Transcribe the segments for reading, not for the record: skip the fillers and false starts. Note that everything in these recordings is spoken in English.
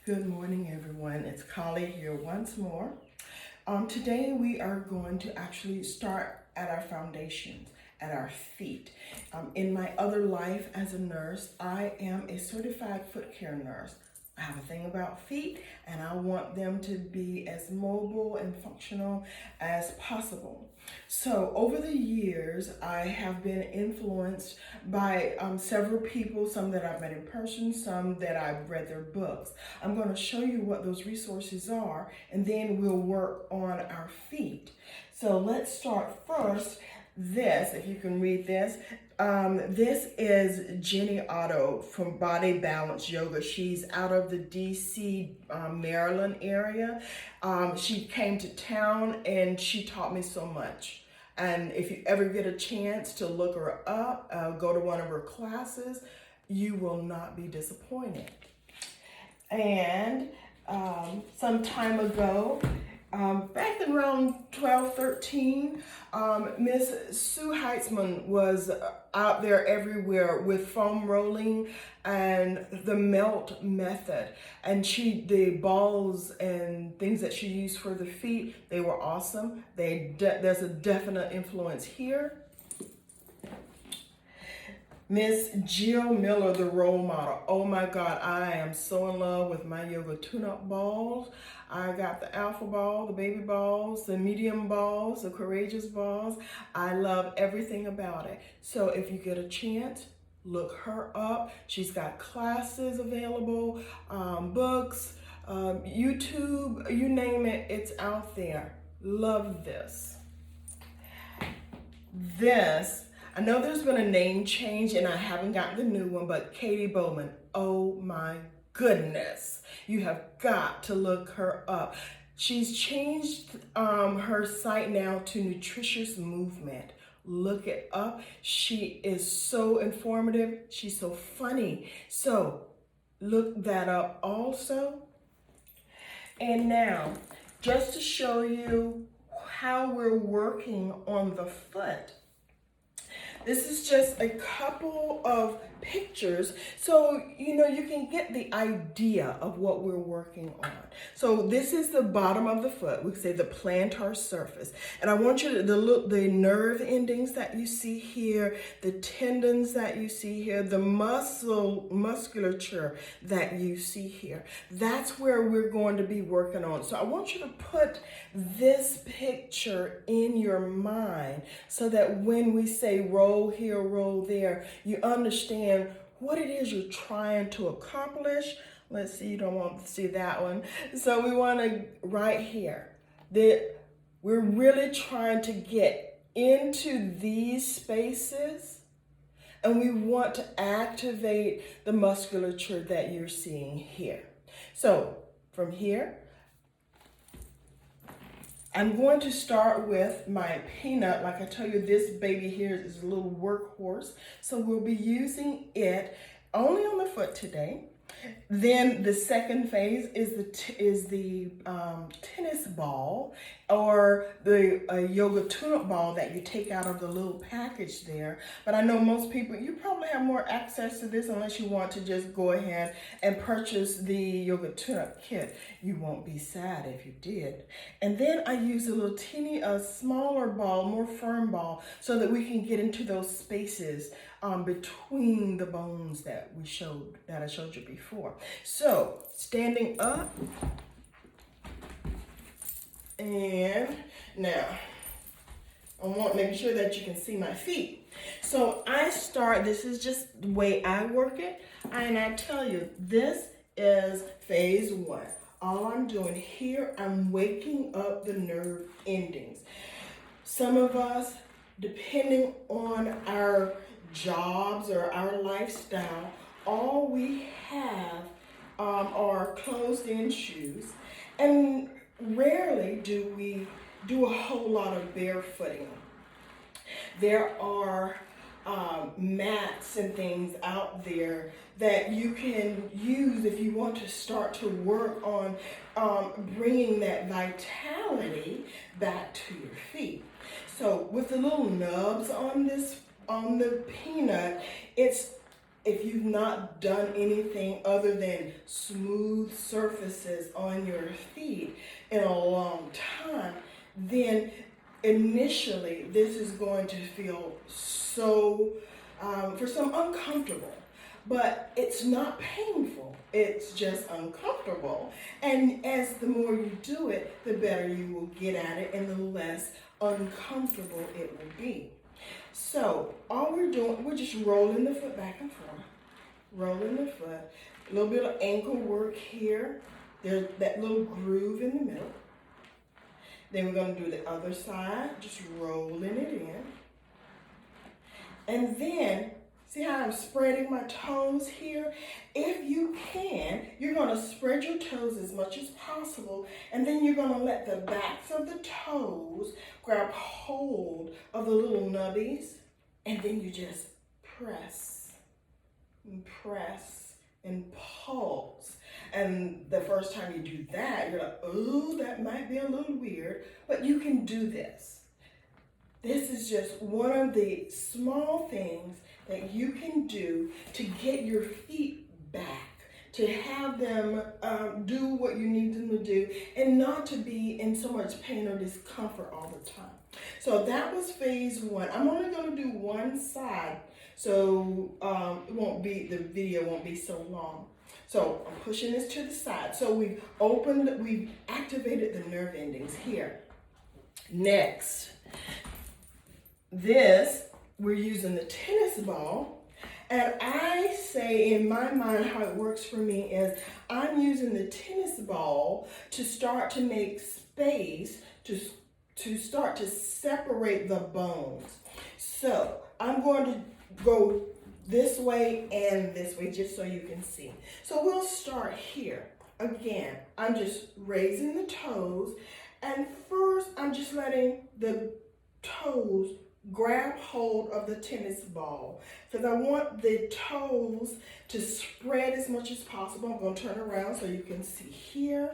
Good morning, everyone. It's Kali here once more. Today we are going to actually start at our foundations, at our feet. In my other life as a nurse, I am a certified foot care nurse. I have a thing about feet, and I want them to be as mobile and functional as possible. So over the years, I have been influenced by several people, some that I've met in person, some that I've read their books. I'm going to show you what those resources are, and then we'll work on our feet. So let's start first. This, if you can read this, this is Jenny Otto from Body Balance Yoga. She's out of the DC, Maryland area. She came to town and she taught me so much. And if you ever get a chance to look her up, go to one of her classes, you will not be disappointed. And some time ago, back in around 12, 13, Miss Sue Heitzman was out there everywhere with foam rolling and the melt method. And the balls and things that she used for the feet, they were awesome. There's a definite influence here. Miss Jill Miller, the role model. Oh my God, I am so in love with my yoga tune-up balls. I got the alpha ball, the baby balls, the medium balls, the courageous balls. I love everything about it. So if you get a chance, look her up. She's got classes available, books, YouTube, you name it, it's out there. Love this. I know there's been a name change and I haven't gotten the new one, but Katie Bowman, oh my goodness. You have got to look her up. She's changed her site now to Nutritious Movement. Look it up. She is so informative. She's so funny. So look that up also. And now, just to show you how we're working on the foot, this is just a couple of pictures so you can get the idea of what we're working on. So this is the bottom of the foot. We say the plantar surface. And I want you to look the nerve endings that you see here, the tendons that you see here, the musculature that you see here. That's where we're going to be working on. So I want you to put this picture in your mind so that when we say roll here, roll there, you understand what it is you're trying to accomplish. Let's see, you don't want to see that one. So we want to, right here, that we're really trying to get into these spaces, and we want to activate the musculature that you're seeing here. So from here, I'm going to start with my peanut. Like I tell you, this baby here is a little workhorse. So we'll be using it only on the foot today. Then the second phase is the tennis ball, or the yoga tune-up ball that you take out of the little package there. But I know most people, you probably have more access to this unless you want to just go ahead and purchase the yoga tune-up kit. You won't be sad if you did. And then I use a little smaller ball, more firm ball, so that we can get into those spaces between the bones that I showed you before. So standing up, and now I want to make sure that you can see my feet. So this is just the way I work it, and I tell you, this is phase one. All I'm doing here, I'm waking up the nerve endings. Some of us, depending on our jobs or our lifestyle, all we have are closed-in shoes, and rarely do we do a whole lot of barefooting. There are mats and things out there that you can use if you want to start to work on bringing that vitality back to your feet. So with the little nubs on the peanut, it's if you've not done anything other than smooth surfaces on your feet in a long time, then initially this is going to feel so, for some, uncomfortable. But it's not painful, it's just uncomfortable. And as the more you do it, the better you will get at it and the less uncomfortable it will be. So all we're doing, we're just rolling the foot back and forth, rolling the foot, a little bit of ankle work here. There's that little groove in the middle. Then we're going to do the other side, just rolling it in. And then, see how I'm spreading my toes here? If you can, you're going to spread your toes as much as possible, and then you're going to let the backs of the toes grab hold of the little nubbies, and then you just press and press and pulse. And the first time you do that, you're like, oh, that might be a little weird, but you can do this. This is just one of the small things that you can do to get your feet back, to have them do what you need them to do, and not to be in so much pain or discomfort all the time. So that was phase one. I'm only going to do one side, so the video won't be so long. So I'm pushing this to the side. So we've activated the nerve endings here. Next, we're using the tennis ball. And I say in my mind how it works for me is I'm using the tennis ball to start to make space to start to separate the bones. So I'm going to go this way and this way just so you can see. So we'll start here. Again, I'm just raising the toes, and first I'm just letting the toes grab hold of the tennis ball because I want the toes to spread as much as possible. I'm going to turn around so you can see here,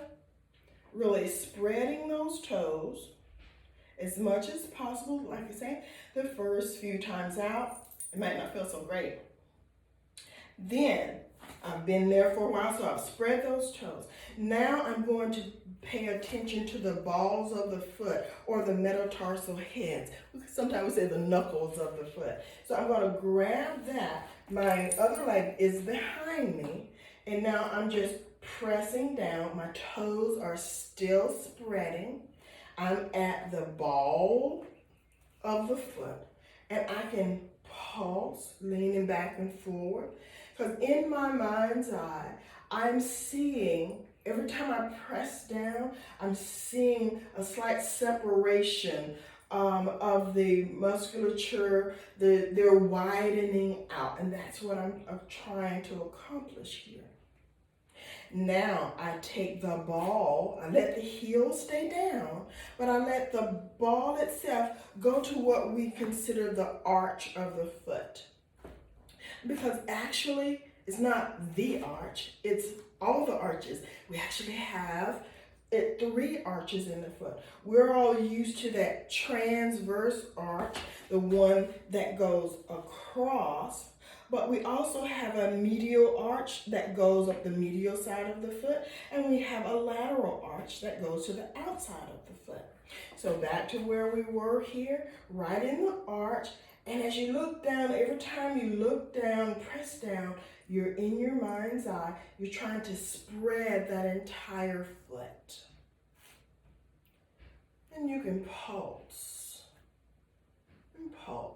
really spreading those toes as much as possible. Like I said, the first few times out, it might not feel so great. Then I've been there for a while, so I've spread those toes. Now I'm going to pay attention to the balls of the foot or the metatarsal heads. Sometimes we say the knuckles of the foot. So I'm going to grab that. My other leg is behind me, and now I'm just pressing down. My toes are still spreading. I'm at the ball of the foot, and I can pulse, leaning back and forward. Because in my mind's eye, I'm seeing, every time I press down, I'm seeing a slight separation of the musculature, they're widening out, and that's what I'm trying to accomplish here. Now I take the ball, I let the heel stay down, but I let the ball itself go to what we consider the arch of the foot. Because actually, it's not the arch, it's all the arches. We actually have 3 arches in the foot. We're all used to that transverse arch, the one that goes across, but we also have a medial arch that goes up the medial side of the foot, and we have a lateral arch that goes to the outside of the foot. So back to where we were here, right in the arch. And as you look down, every time you look down, press down, you're in your mind's eye, you're trying to spread that entire foot. And you can pulse and pulse.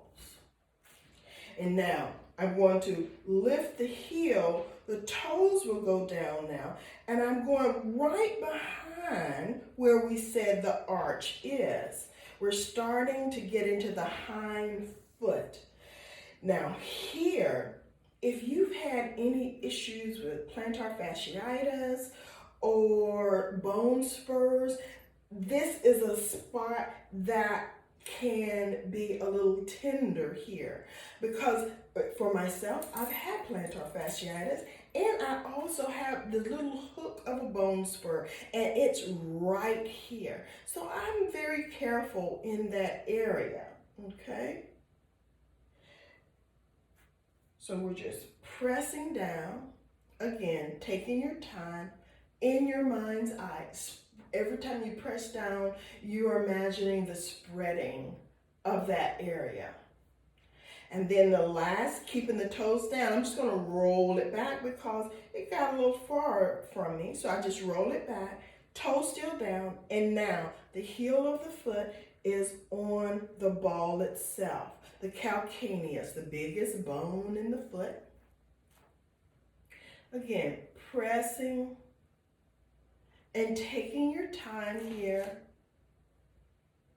And now I'm going to lift the heel, the toes will go down now, and I'm going right behind where we said the arch is. We're starting to get into the hind foot. Now here, if you've had any issues with plantar fasciitis or bone spurs, this is a spot that can be a little tender here, because for myself, I've had plantar fasciitis, and I also have the little hook of a bone spur, and it's right here. So I'm very careful in that area, okay? So we're just pressing down, again, taking your time in your mind's eye. Every time you press down, you are imagining the spreading of that area. And then the last, keeping the toes down, I'm just gonna roll it back because it got a little far from me. So I just roll it back, toes still down, and now the heel of the foot is on the ball itself, the calcaneus, the biggest bone in the foot. Again, pressing and taking your time here.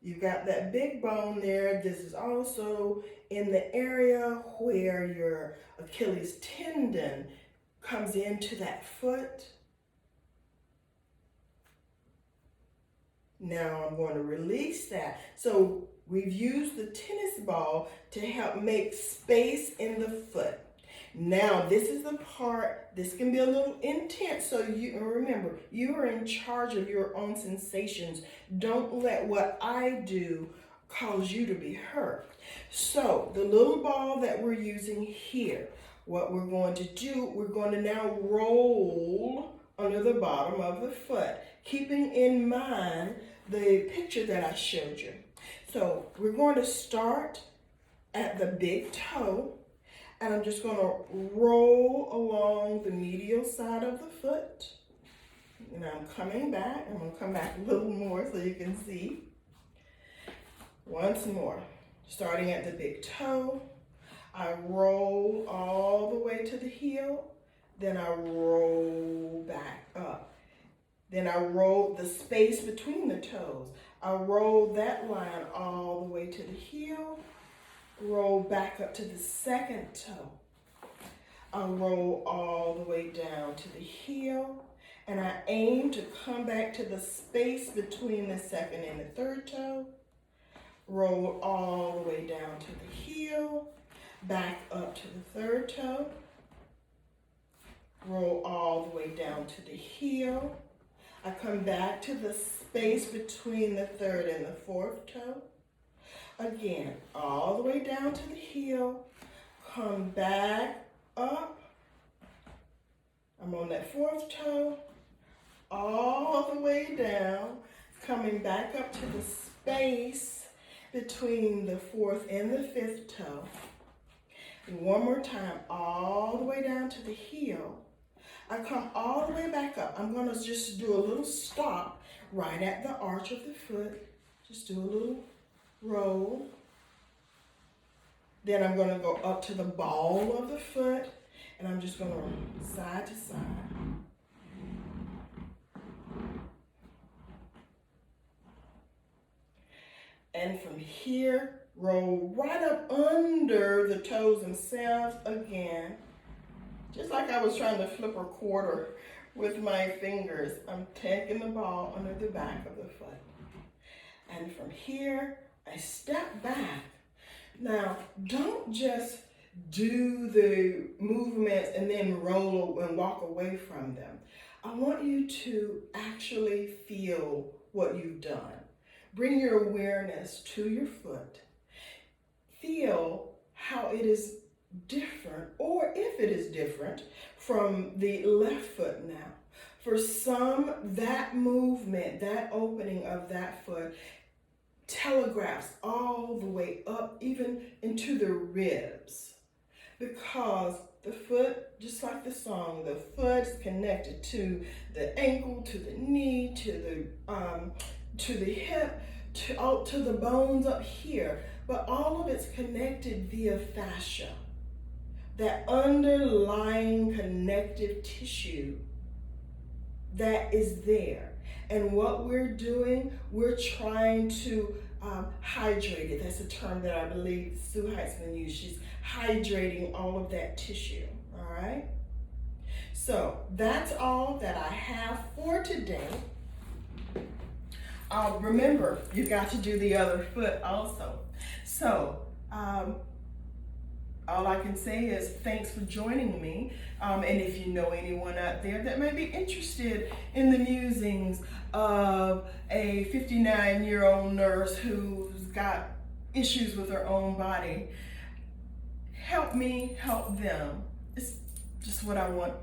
You got that big bone there. This is also in the area where your Achilles tendon comes into that foot. Now I'm going to release that. So we've used the tennis ball to help make space in the foot. Now this is the part, this can be a little intense, so you remember, you are in charge of your own sensations. Don't let what I do cause you to be hurt. So the little ball that we're using here, what we're going to do, we're going to now roll under the bottom of the foot, keeping in mind the picture that I showed you. So we're going to start at the big toe, and I'm just going to roll along the medial side of the foot. And I'm coming back. I'm going to come back a little more so you can see. Once more. Starting at the big toe, I roll all the way to the heel. Then I roll back up. Then I roll the space between the toes. I roll that line all the way to the heel. Roll back up to the second toe. I'll roll all the way down to the heel, and I aim to come back to the space between the second and the third toe. Roll all the way down to the heel, back up to the third toe. Roll all the way down to the heel. I come back to the space between the third and the fourth toe. Again, all the way down to the heel, come back up. I'm on that fourth toe, all the way down, coming back up to the space between the fourth and the fifth toe. One more time, all the way down to the heel. I come all the way back up. I'm going to just do a little stop right at the arch of the foot. Just do a little roll. Then I'm going to go up to the ball of the foot, and I'm just going to roll side to side. And from here, roll right up under the toes themselves again. Just like I was trying to flip a quarter with my fingers, I'm taking the ball under the back of the foot. And from here, I step back. Now, don't just do the movements and then roll and walk away from them. I want you to actually feel what you've done. Bring your awareness to your foot. Feel how it is different, or if it is different, from the left foot now. For some, that movement, that opening of that foot telegraphs all the way up, even into the ribs, because the foot, just like the song, the foot is connected to the ankle, to the knee, to the hip, to the bones up here, but all of it's connected via fascia, that underlying connective tissue that is there. And what we're doing, we're trying to hydrate it. That's a term that I believe Sue Heitzman used. She's hydrating all of that tissue, all right? So that's all that I have for today. Remember, you got to do the other foot also. So all I can say is thanks for joining me. And if you know anyone out there that may be interested in the musings of a 59-year-old nurse who's got issues with her own body, help me help them. It's just what I want